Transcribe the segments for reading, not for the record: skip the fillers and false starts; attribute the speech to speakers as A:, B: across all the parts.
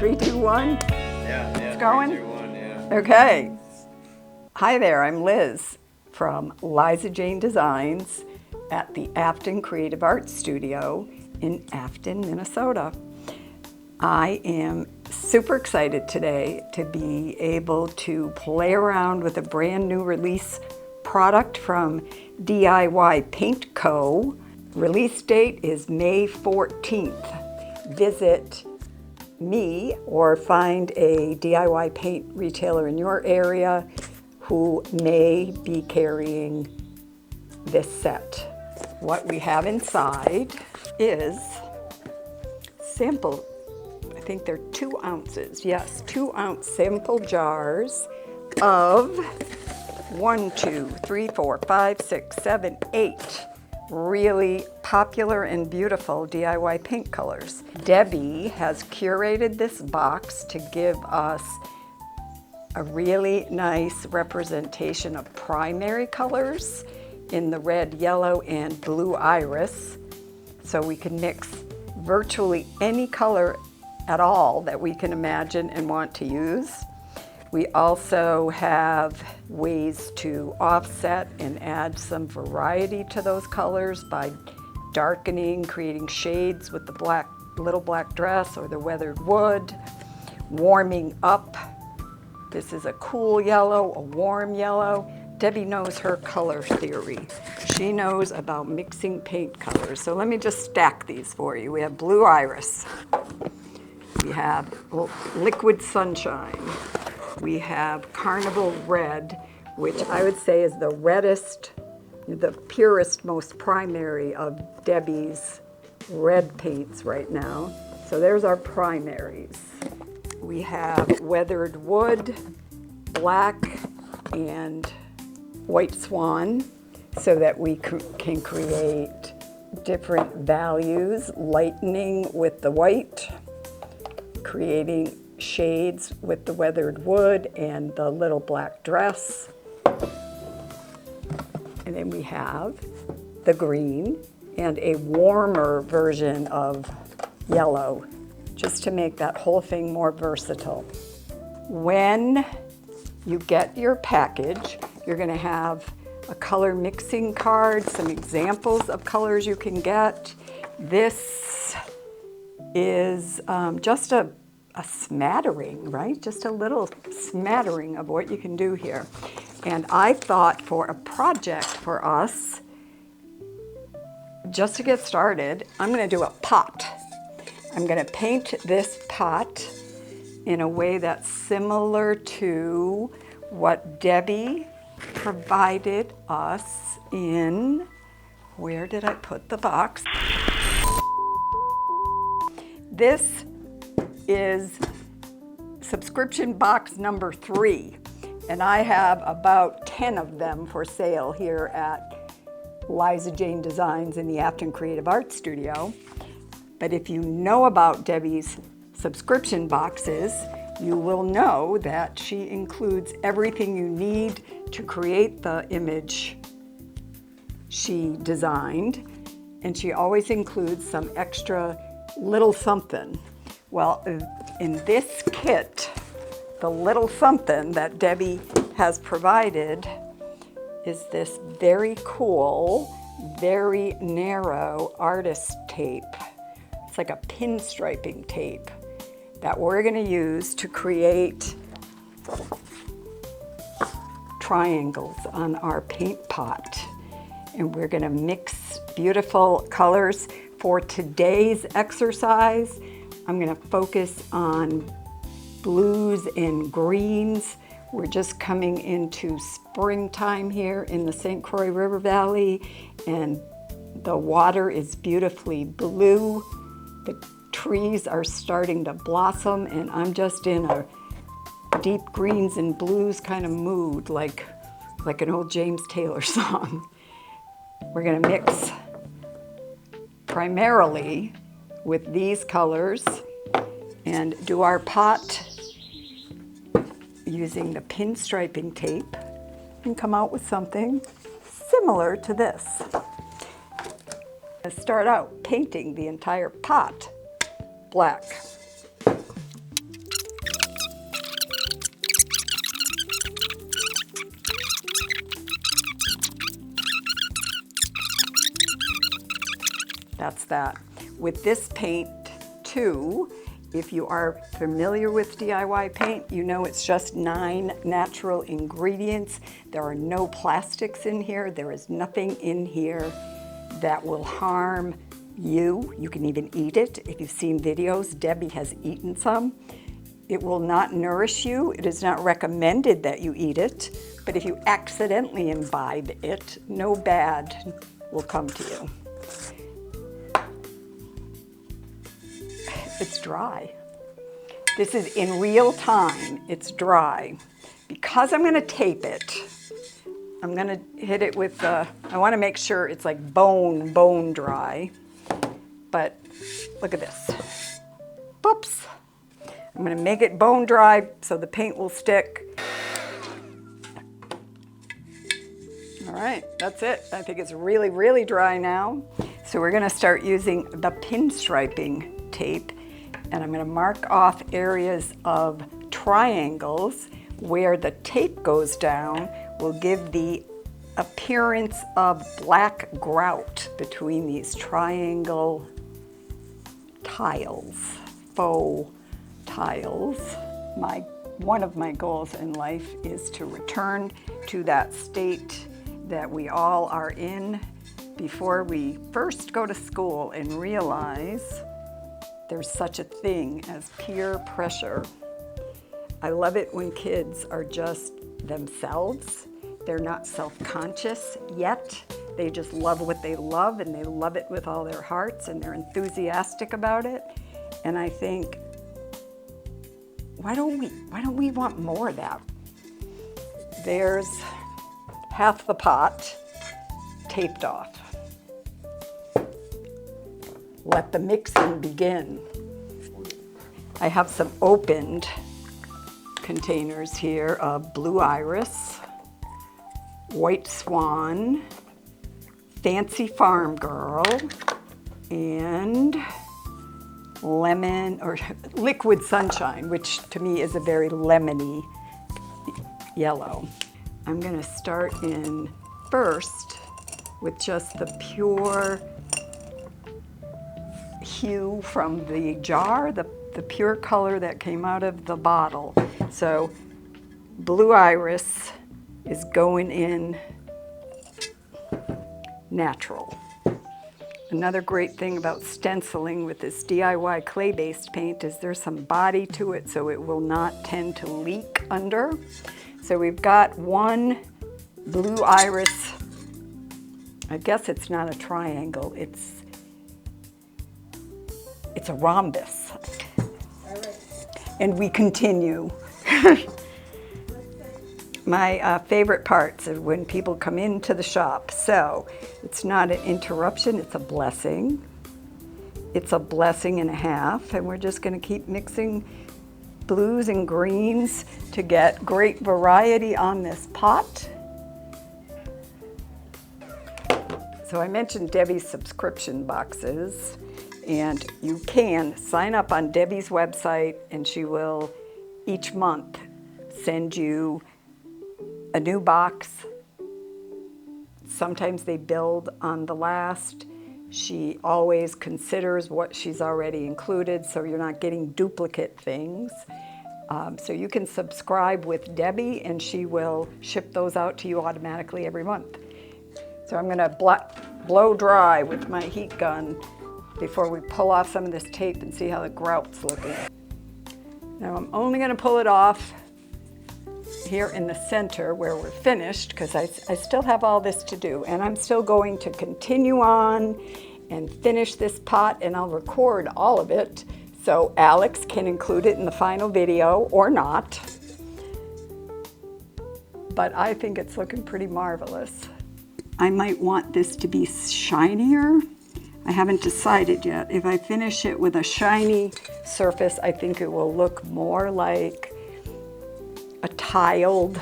A: 3, 2, 1.
B: Yeah.
A: It's going?
B: 3, 2, 1, yeah.
A: Okay. Hi there, I'm Liz from Liza Jane Designs at the Afton Creative Arts Studio in Afton, Minnesota. I am super excited today to be able to play around with a brand new release product from DIY Paint Co. Release date is May 14th. Visit me or find a DIY paint retailer in your area who may be carrying this set. What we have inside is sample, I think they're 2 ounces, yes, 2 ounce sample jars of 1, 2, 3, 4, 5, 6, 7, 8 really popular and beautiful DIY paint colors. Debbie has curated this box to give us a really nice representation of primary colors in the red, yellow, and blue iris. So we can mix virtually any color at all that we can imagine and want to use. We also have ways to offset and add some variety to those colors by darkening, creating shades with the little black dress or the weathered wood, warming up. This is a cool yellow, a warm yellow. Debbie knows her color theory. She knows about mixing paint colors. So let me just stack these for you. We have blue iris. We have liquid sunshine. We have Carnival Red, which I would say is the reddest, the purest, most primary of Debbie's red paints right now. So there's our primaries. We have weathered wood, black, and white swan, so that we can create different values, lightening with the white, creating shades with the weathered wood and the little black dress. And then we have the green and a warmer version of yellow, just to make that whole thing more versatile. When you get your package, you're going to have a color mixing card, some examples of colors you can get. This is just a smattering, right? Just a little smattering of what you can do here. And I thought for a project for us, just to get started, I'm going to do a pot. I'm going to paint this pot in a way that's similar to what Debbie provided us in, where did I put the box? This is subscription box number 3, and I have about 10 of them for sale here at Liza Jane Designs in the Afton Creative Arts Studio. But if you know about Debbie's subscription boxes, you will know that she includes everything you need to create the image she designed, and she always includes some extra little something. Well, in this kit, the little something that Debbie has provided is this very cool, very narrow artist tape. It's like a pinstriping tape that we're going to use to create triangles on our paint pot. And we're going to mix beautiful colors. For today's exercise, I'm going to focus on blues and greens. We're just coming into springtime here in the St. Croix River Valley, and the water is beautifully blue. The trees are starting to blossom, and I'm just in a deep greens and blues kind of mood, like an old James Taylor song. We're going to mix primarily with these colors and do our pot using the pinstriping tape and come out with something similar to this. Let's start out painting the entire pot black. that's that. With this paint too, if you are familiar with DIY paint, you know it's just 9 natural ingredients. There are no plastics in here. There is nothing in here that will harm you. You can even eat it. If you've seen videos, Debbie has eaten some. It will not nourish you. It is not recommended that you eat it, but if you accidentally imbibe it, no bad will come to you. It's dry. This is in real time, it's dry. Because I'm gonna tape it, I'm gonna hit it with, I wanna make sure it's like bone dry. But look at this. Oops. I'm gonna make it bone dry so the paint will stick. All right, that's it. I think it's really, really dry now. So we're gonna start using the pinstriping tape, and I'm gonna mark off areas of triangles where the tape goes down will give the appearance of black grout between these triangle tiles, faux tiles. One of my goals in life is to return to that state that we all are in before we first go to school and realize there's such a thing as peer pressure. I love it when kids are just themselves. They're not self-conscious yet. They just love what they love, and they love it with all their hearts, and they're enthusiastic about it. And I think, why don't we want more of that? There's half the pot taped off. Let the mixing begin. I have some opened containers here of Blue Iris, White Swan, Fancy Farm Girl, and lemon or liquid sunshine, which to me is a very lemony yellow. I'm gonna start in first with just the pure hue from the jar, the pure color that came out of the bottle. So Blue Iris is going in natural. Another great thing about stenciling with this DIY clay-based paint is there's some body to it, so it will not tend to leak under. So we've got one Blue Iris, I guess it's not a triangle, it's a rhombus. And we continue. My favorite parts are when people come into the shop. So it's not an interruption, it's a blessing. It's a blessing and a half, and we're just gonna keep mixing blues and greens to get great variety on this pot. So I mentioned Debbie's subscription boxes, and you can sign up on Debbie's website, and she will each month send you a new box. Sometimes they build on the last. She always considers what she's already included, so you're not getting duplicate things. So you can subscribe with Debbie, and she will ship those out to you automatically every month. So I'm gonna blow dry with my heat gun before we pull off some of this tape and see how the grout's looking. Now I'm only gonna pull it off here in the center where we're finished, because I still have all this to do, and I'm still going to continue on and finish this pot, and I'll record all of it so Alex can include it in the final video or not. But I think it's looking pretty marvelous. I might want this to be shinier. I haven't decided yet. If I finish it with a shiny surface, I think it will look more like a tiled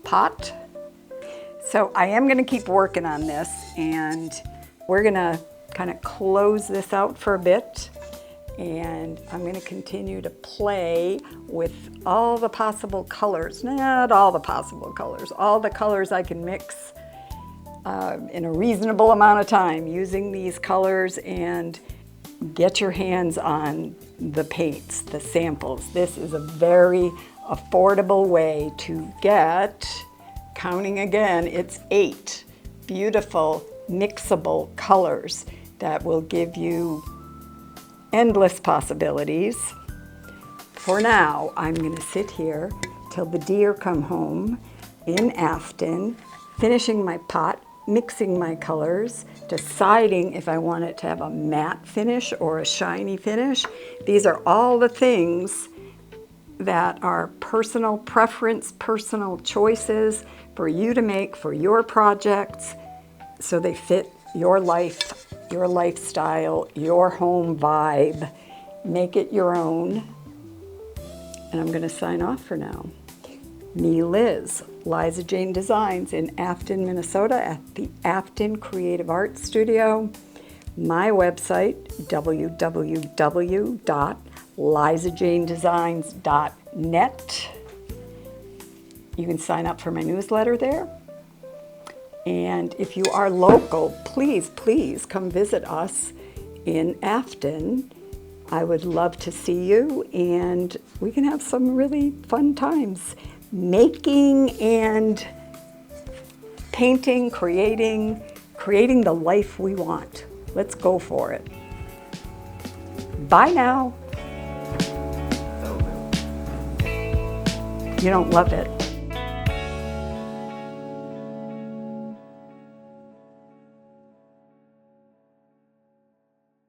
A: pot. So I am gonna keep working on this, and we're gonna kind of close this out for a bit, and I'm gonna continue to play with all the possible colors, not all the possible colors, all the colors I can mix in a reasonable amount of time using these colors, and get your hands on the paints, the samples. This is a very affordable way to get, counting again, it's 8 beautiful mixable colors that will give you endless possibilities. For now, I'm going to sit here till the deer come home in Afton, finishing my pot, mixing my colors, deciding if I want it to have a matte finish or a shiny finish. These are all the things that are personal preference, personal choices for you to make for your projects so they fit your life, your lifestyle, your home vibe. Make it your own. And I'm going to sign off for now. Me, Liz, Liza Jane Designs in Afton, Minnesota at the Afton Creative Arts Studio. My website, www.lizajanedesigns.net. You can sign up for my newsletter there. And if you are local, please, please come visit us in Afton. I would love to see you, and we can have some really fun times making and painting, creating the life we want. Let's go for it. Bye now. You don't love it.